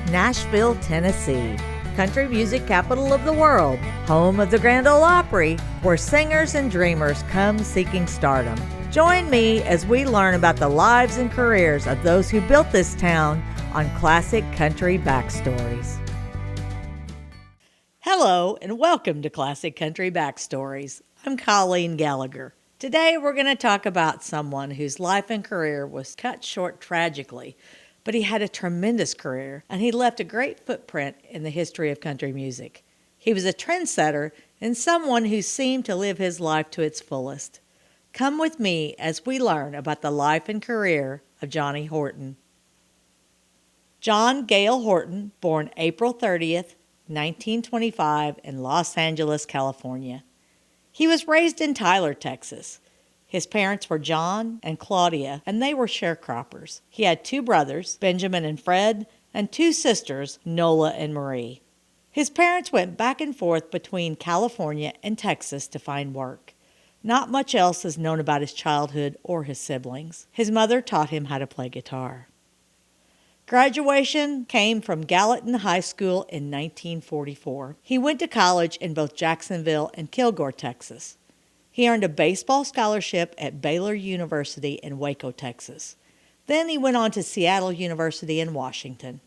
Nashville, Tennessee, country music capital of the world, home of the Grand Ole Opry, where singers and dreamers come seeking stardom. Join me as we learn about the lives and careers of those who built this town on Classic Country Backstories. Hello and welcome to Classic Country Backstories. I'm Colleen Gallagher. Today we're going to talk about someone whose life and career was cut short tragically, but he had a tremendous career and he left a great footprint in the history of country music. He was a trendsetter and someone who seemed to live his life to its fullest. Come with me as we learn about the life and career of Johnny Horton. John Gale Horton, born April 30th, 1925 in Los Angeles, California. He was raised in Tyler, Texas. His parents were John and Claudia, and they were sharecroppers. He had two brothers, Benjamin and Fred, and two sisters, Nola and Marie. His parents went back and forth between California and Texas to find work. Not much else is known about his childhood or his siblings. His mother taught him how to play guitar. Graduation came from Gallatin High School in 1944. He went to college in both Jacksonville and Kilgore, Texas. He earned a baseball scholarship at Baylor University in Waco, Texas. Then he went on to Seattle University in Washington.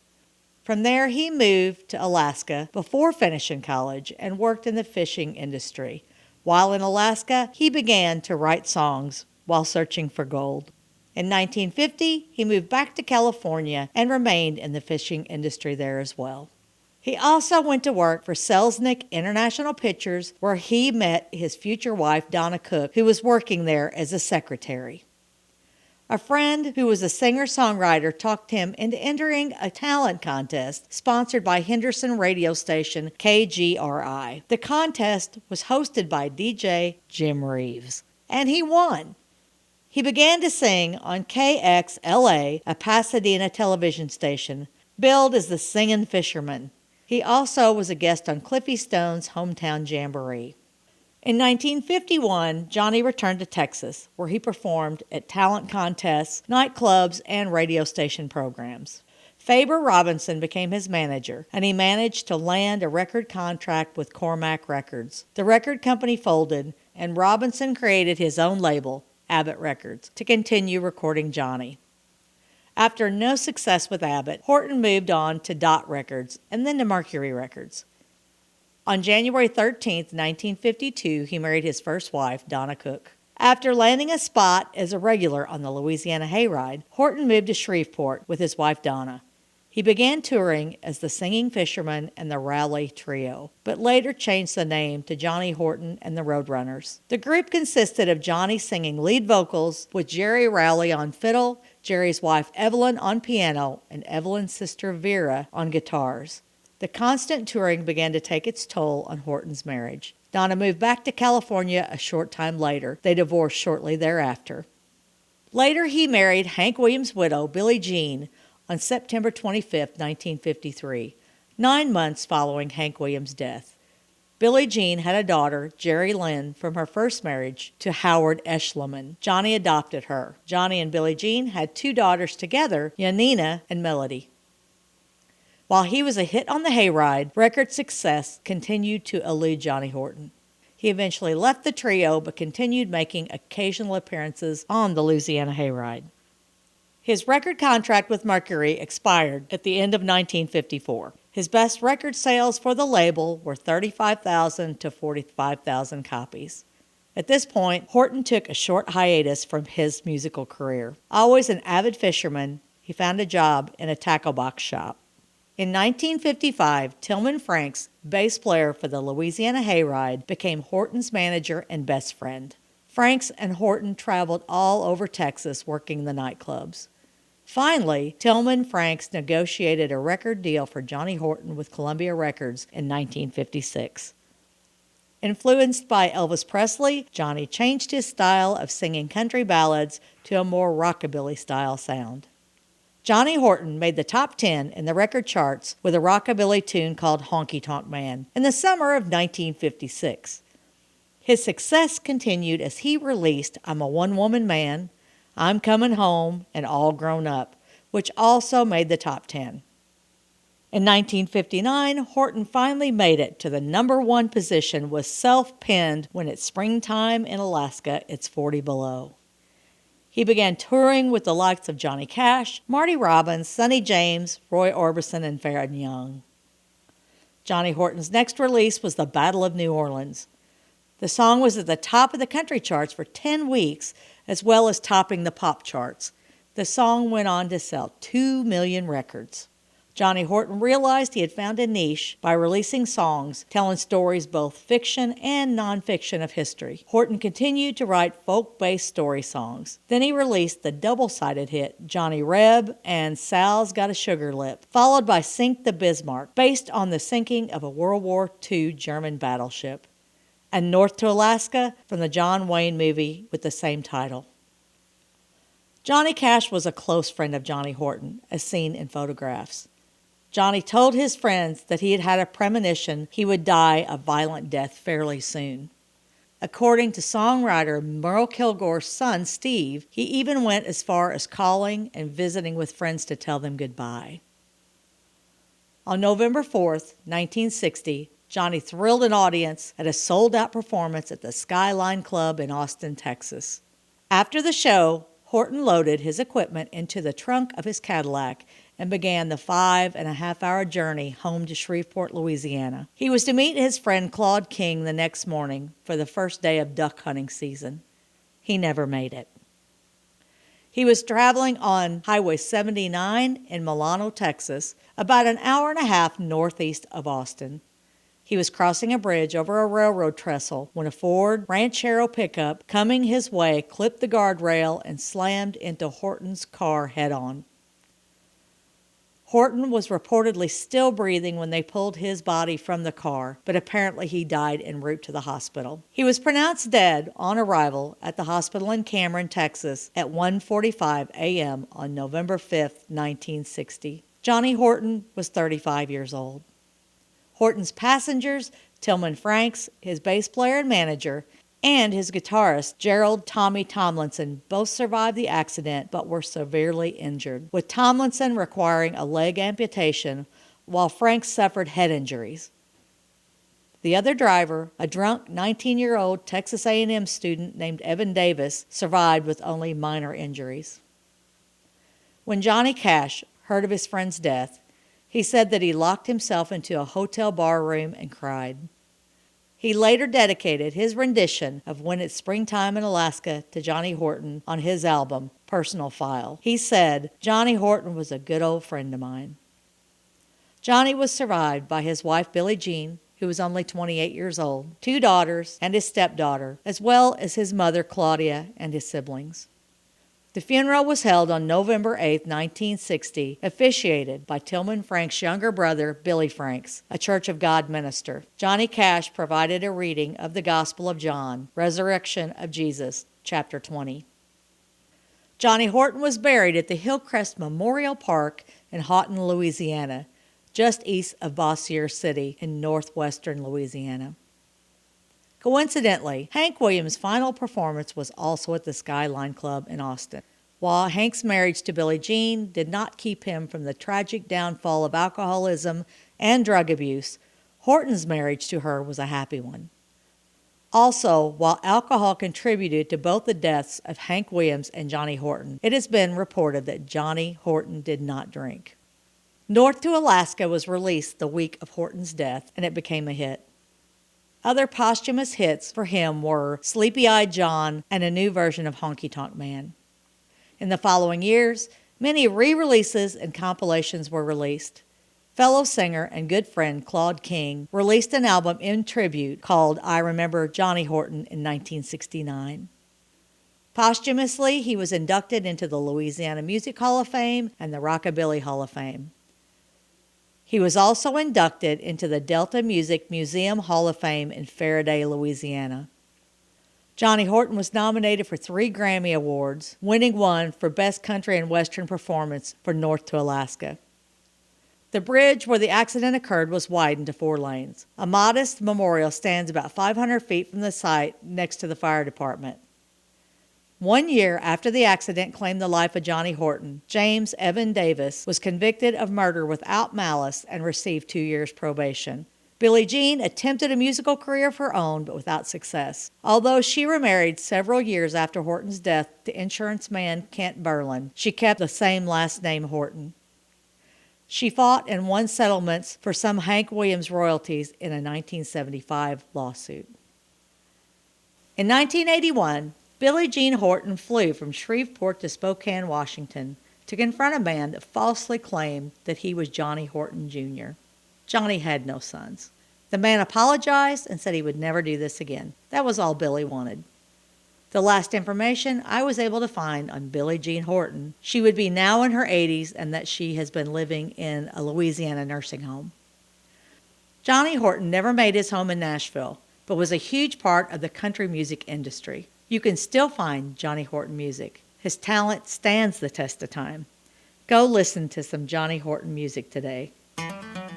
From there, he moved to Alaska before finishing college and worked in the fishing industry. While in Alaska, he began to write songs while searching for gold. In 1950, he moved back to California and remained in the fishing industry there as well. He also went to work for Selznick International Pictures, where he met his future wife, Donna Cook, who was working there as a secretary. A friend who was a singer-songwriter talked him into entering a talent contest sponsored by Henderson radio station KGRI. The contest was hosted by DJ Jim Reeves, and he won. He began to sing on KXLA, a Pasadena television station, billed as the Singin' Fisherman. He also was a guest on Cliffy Stone's Hometown Jamboree. In 1951, Johnny returned to Texas, where he performed at talent contests, nightclubs, and radio station programs. Faber Robinson became his manager, and he managed to land a record contract with Cormac Records. The record company folded, and Robinson created his own label, Abbott Records, to continue recording Johnny. After no success with Abbott, Horton moved on to Dot Records and then to Mercury Records. On January 13, 1952, he married his first wife, Donna Cook. After landing a spot as a regular on the Louisiana Hayride, Horton moved to Shreveport with his wife, Donna. He began touring as the Singing Fisherman and the Rowley Trio, but later changed the name to Johnny Horton and the Roadrunners. The group consisted of Johnny singing lead vocals with Jerry Rowley on fiddle, Jerry's wife Evelyn on piano, and Evelyn's sister Vera on guitars. The constant touring began to take its toll on Horton's marriage. Donna moved back to California a short time later. They divorced shortly thereafter. Later, he married Hank Williams' widow, Billie Jean, on September 25, 1953, 9 months following Hank Williams' death. Billie Jean had a daughter, Jerry Lynn, from her first marriage to Howard Eschliman. Johnny adopted her. Johnny and Billie Jean had two daughters together, Yanina and Melody. While he was a hit on the Hayride, record success continued to elude Johnny Horton. He eventually left the trio but continued making occasional appearances on the Louisiana Hayride. His record contract with Mercury expired at the end of 1954. His best record sales for the label were 35,000 to 45,000 copies. At this point, Horton took a short hiatus from his musical career. Always an avid fisherman, he found a job in a tackle box shop. In 1955, Tillman Franks, bass player for the Louisiana Hayride, became Horton's manager and best friend. Franks and Horton traveled all over Texas working the nightclubs. Finally, Tillman Franks negotiated a record deal for Johnny Horton with Columbia Records in 1956. Influenced by Elvis Presley, Johnny changed his style of singing country ballads to a more rockabilly-style sound. Johnny Horton made the top 10 in the record charts with a rockabilly tune called Honky Tonk Man in the summer of 1956. His success continued as he released I'm a One-Woman Man, I'm Coming Home, and All Grown Up, which also made the top 10. In 1959, Horton finally made it to the #1 position with self-penned "When It's Springtime in Alaska, It's 40 Below." He began touring with the likes of Johnny Cash, Marty Robbins, Sonny James, Roy Orbison, and Farron Young. Johnny Horton's next release was The Battle of New Orleans. The song was at the top of the country charts for 10 weeks, as well as topping the pop charts. The song went on to sell 2 million records. Johnny Horton realized he had found a niche by releasing songs telling stories both fiction and nonfiction of history. Horton continued to write folk-based story songs. Then he released the double-sided hit Johnny Reb and Sal's Got a Sugar Lip, followed by Sink the Bismarck, based on the sinking of a World War II German battleship, and North to Alaska from the John Wayne movie with the same title. Johnny Cash was a close friend of Johnny Horton, as seen in photographs. Johnny told his friends that he had had a premonition he would die a violent death fairly soon. According to songwriter Merle Kilgore's son, Steve, he even went as far as calling and visiting with friends to tell them goodbye. On November 4th, 1960, Johnny thrilled an audience at a sold-out performance at the Skyline Club in Austin, Texas. After the show, Horton loaded his equipment into the trunk of his Cadillac and began the 5.5-hour journey home to Shreveport, Louisiana. He was to meet his friend Claude King the next morning for the first day of duck hunting season. He never made it. He was traveling on Highway 79 in Milano, Texas, about an hour and a half northeast of Austin. He was crossing a bridge over a railroad trestle when a Ford Ranchero pickup coming his way clipped the guardrail and slammed into Horton's car head-on. Horton was reportedly still breathing when they pulled his body from the car, but apparently he died en route to the hospital. He was pronounced dead on arrival at the hospital in Cameron, Texas at 1:45 a.m. on November 5, 1960. Johnny Horton was 35 years old. Horton's passengers, Tillman Franks, his bass player and manager, and his guitarist, Gerald "Tommy" Tomlinson, both survived the accident but were severely injured, with Tomlinson requiring a leg amputation while Franks suffered head injuries. The other driver, a drunk 19-year-old Texas A&M student named Evan Davis, survived with only minor injuries. When Johnny Cash heard of his friend's death, he said that he locked himself into a hotel bar room and cried. He later dedicated his rendition of When It's Springtime in Alaska to Johnny Horton on his album, Personal File. He said, "Johnny Horton was a good old friend of mine." Johnny was survived by his wife Billie Jean, who was only 28 years old, 2 daughters, and his stepdaughter, as well as his mother Claudia and his siblings. The funeral was held on November 8, 1960, officiated by Tillman Franks' younger brother, Billy Franks, a Church of God minister. Johnny Cash provided a reading of the Gospel of John, Resurrection of Jesus, chapter 20. Johnny Horton was buried at the Hillcrest Memorial Park in Houghton, Louisiana, just east of Bossier City in northwestern Louisiana. Coincidentally, Hank Williams' final performance was also at the Skyline Club in Austin. While Hank's marriage to Billie Jean did not keep him from the tragic downfall of alcoholism and drug abuse, Horton's marriage to her was a happy one. Also, while alcohol contributed to both the deaths of Hank Williams and Johnny Horton, it has been reported that Johnny Horton did not drink. North to Alaska was released the week of Horton's death, and it became a hit. Other posthumous hits for him were Sleepy-Eyed John and a new version of Honky Tonk Man. In the following years, many re-releases and compilations were released. Fellow singer and good friend Claude King released an album in tribute called I Remember Johnny Horton in 1969. Posthumously, he was inducted into the Louisiana Music Hall of Fame and the Rockabilly Hall of Fame. He was also inducted into the Delta Music Museum Hall of Fame in Faraday, Louisiana. Johnny Horton was nominated for 3 Grammy Awards, winning one for Best Country and Western Performance for North to Alaska. The bridge where the accident occurred was widened to 4 lanes. A modest memorial stands about 500 feet from the site next to the fire department. 1 year after the accident claimed the life of Johnny Horton, James Evan Davis was convicted of murder without malice and received 2 years probation. Billie Jean attempted a musical career of her own, but without success. Although she remarried several years after Horton's death to insurance man Kent Berlin, she kept the same last name Horton. She fought and won settlements for some Hank Williams royalties in a 1975 lawsuit. In 1981, Billie Jean Horton flew from Shreveport to Spokane, Washington, to confront a man that falsely claimed that he was Johnny Horton Jr. Johnny had no sons. The man apologized and said he would never do this again. That was all Billie wanted. The last information I was able to find on Billie Jean Horton, she would be now in her 80s and that she has been living in a Louisiana nursing home. Johnny Horton never made his home in Nashville, but was a huge part of the country music industry. You can still find Johnny Horton music. His talent stands the test of time. Go listen to some Johnny Horton music today.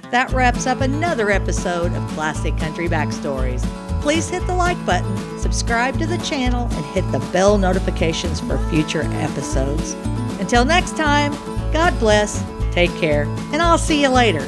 That wraps up another episode of Classic Country Backstories. Please hit the like button, subscribe to the channel, and hit the bell notifications for future episodes. Until next time, God bless, take care, and I'll see you later.